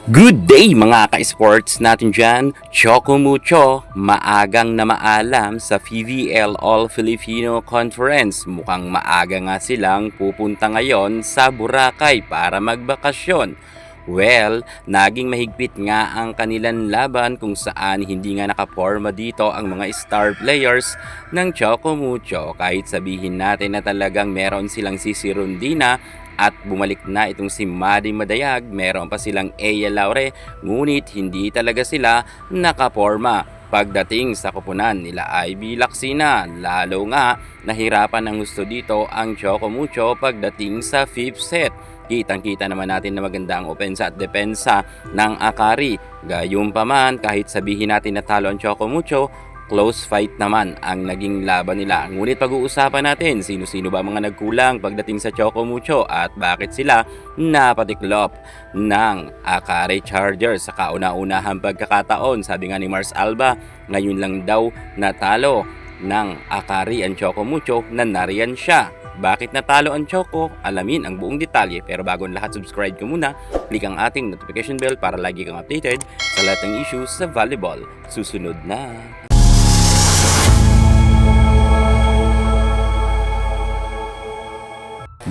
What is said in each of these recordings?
Good day mga ka-sports natin dyan. Choco Mucho, maagang na maalam sa PVL All Filipino Conference. Mukhang maaga nga silang pupunta ngayon sa Boracay para magbakasyon. Well, naging mahigpit nga ang kanilang laban kung saan hindi nga nakaporma dito ang mga star players ng Choco Mucho. Kahit sabihin natin na talagang meron silang Sisi Rondina at bumalik na itong si Maddie Madayag, meron pa silang Ea Laure, ngunit hindi talaga sila nakaporma pagdating sa koponan nila Ivy Lacsina. Lalo nga nahirapan ang gusto dito ang Choco Mucho pagdating sa 5th set. Kitang-kita naman natin na maganda ang opensa at depensa ng Akari. Gayunpaman, kahit sabihin natin na talo ang Choco Mucho, close fight naman ang naging laban nila. Ngunit pag-uusapan natin sino-sino ba mga nagkulang pagdating sa Choco Mucho at bakit sila napatiklop ng Akari Chargers sa kauna-unahang pagkakataon. Sabi nga ni Mars Alba, ngayon lang daw natalo ng Akari ang Choco Mucho na nariyan siya. Bakit natalo ang Choco? Alamin ang buong detalye, pero bago ang lahat, subscribe ka muna, click ang ating notification bell para lagi kang updated sa lahat ng issues sa volleyball. Susunod na!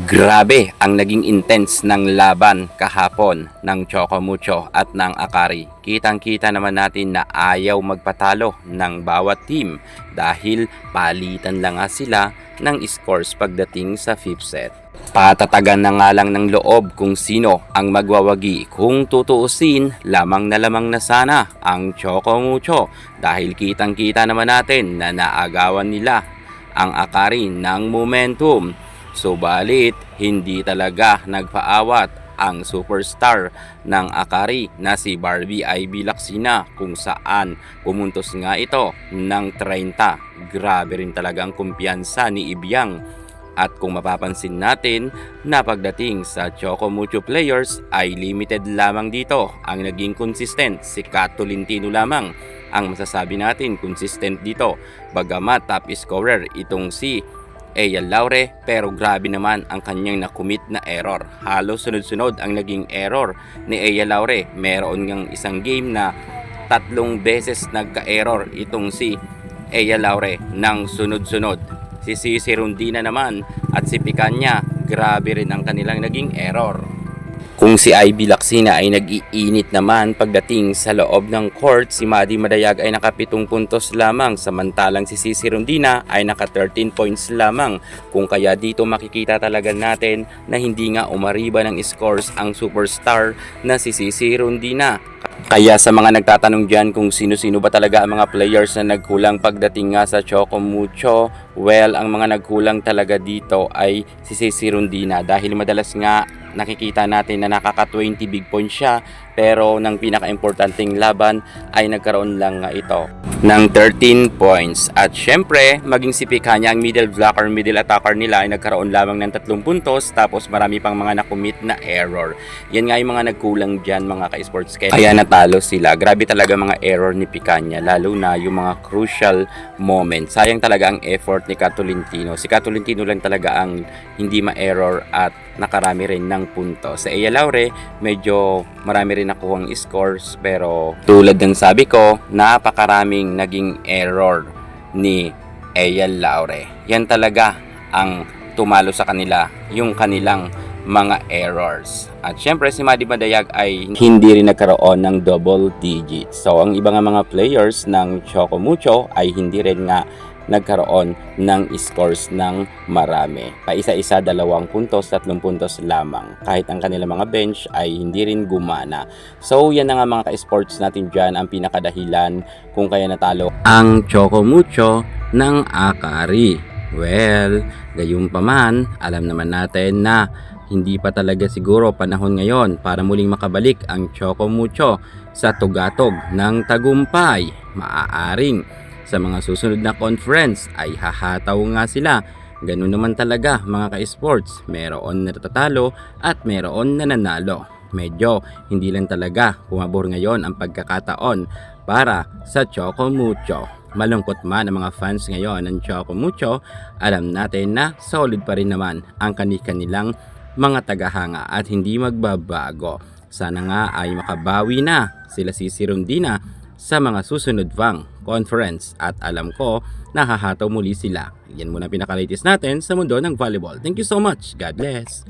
Grabe ang naging intense ng laban kahapon ng Choco Mucho at ng Akari. Kitang-kita naman natin na ayaw magpatalo ng bawat team dahil palitan lang nga sila ng scores pagdating sa 5th set. Patatagan na nga lang ng loob kung sino ang magwawagi. Kung tutuusin, lamang na sana ang Choco Mucho dahil kitang-kita naman natin na naagawan nila ang Akari ng momentum. Subalit, hindi talaga nagpaawat ang superstar ng Akari na si Barbie Ivy Lacsina kung saan pumuntos nga ito ng 30. Grabe rin talaga ang kumpiyansa ni Ibiang. At kung mapapansin natin na pagdating sa Choco Mucho players ay limited lamang dito ang naging consistent. Si Kat Tolentino lamang ang masasabi natin consistent dito. Bagamat top scorer itong si Ea Laure, pero grabe naman ang kanyang nakumit na error. Halos sunod-sunod ang naging error ni Ea Laure. Meron ngang isang game na 3 beses nagka-error itong si Ea Laure ng sunod-sunod. Si Sisi Rondina naman at si Picanha, grabe rin ang kanilang naging error. Kung si Ivy Lacsina ay nag-iinit naman pagdating sa loob ng court, si Maddie Madayag ay naka 7 puntos lamang, samantalang si Sisi Rondina ay naka 13 points lamang. Kung kaya dito makikita talaga natin na hindi nga umariba ng scores ang superstar na si Sisi Rondina. Kaya sa mga nagtatanong dyan kung sino-sino ba talaga ang mga players na nagkulang pagdating nga sa Choco Mucho, well, ang mga nagkulang talaga dito ay si Sisi Rondina dahil madalas nga nakikita natin na nakaka 20 big points siya, pero ng pinaka-importanting laban ay nagkaroon lang nga ito ng 13 points. At syempre, maging si Picanha, ang middle blocker, middle attacker nila ay nagkaroon lamang ng 3 puntos, tapos marami pang mga nakumit na error. Yan nga yung mga nagkulang dyan mga ka-sports, kaya natalo sila. Grabe talaga mga error ni Picanha, lalo na yung mga crucial moments. Sayang talaga ang effort ni Kat Tolentino. Si Kat Tolentino lang talaga ang hindi ma-error at nakarami rin ng punto. Sa Ea Laure, medyo marami rin nakuhang scores, pero tulad ng sabi ko, napakaraming naging error ni Ea Laure. Yan talaga ang tumalo sa kanila, yung kanilang mga errors. At syempre si Maddie Madayag ay hindi rin nagkaroon ng double digits. So ang ibang mga players ng Choco Mucho ay hindi rin nga nagkaroon ng scores ng marami. Paisa-isa 2 puntos, 3 puntos lamang. Kahit ang kanilang mga bench ay hindi rin gumana. So yan na nga mga ka-sports natin dyan ang pinakadahilan kung kaya natalo ang Choco Mucho ng Akari. Well, gayunpaman, alam naman natin na hindi pa talaga siguro panahon ngayon para muling makabalik ang Choco Mucho sa tugatog ng tagumpay. Maaaring sa mga susunod na conference ay hahataw nga sila. Ganun naman talaga mga ka-sports. Meron na natatalo at meron na nanalo. Medyo hindi lang talaga pumabor ngayon ang pagkakataon para sa Choco Mucho. Malungkot man ang mga fans ngayon ng Choco Mucho, alam natin na solid pa rin naman ang kanilang mga tagahanga at hindi magbabago. Sana nga ay makabawi na sila CC Rondina sa mga susunod pang conference at alam ko nakahataw muli sila. Yan muna pinaka-latest natin sa mundo ng volleyball. Thank you so much. God bless.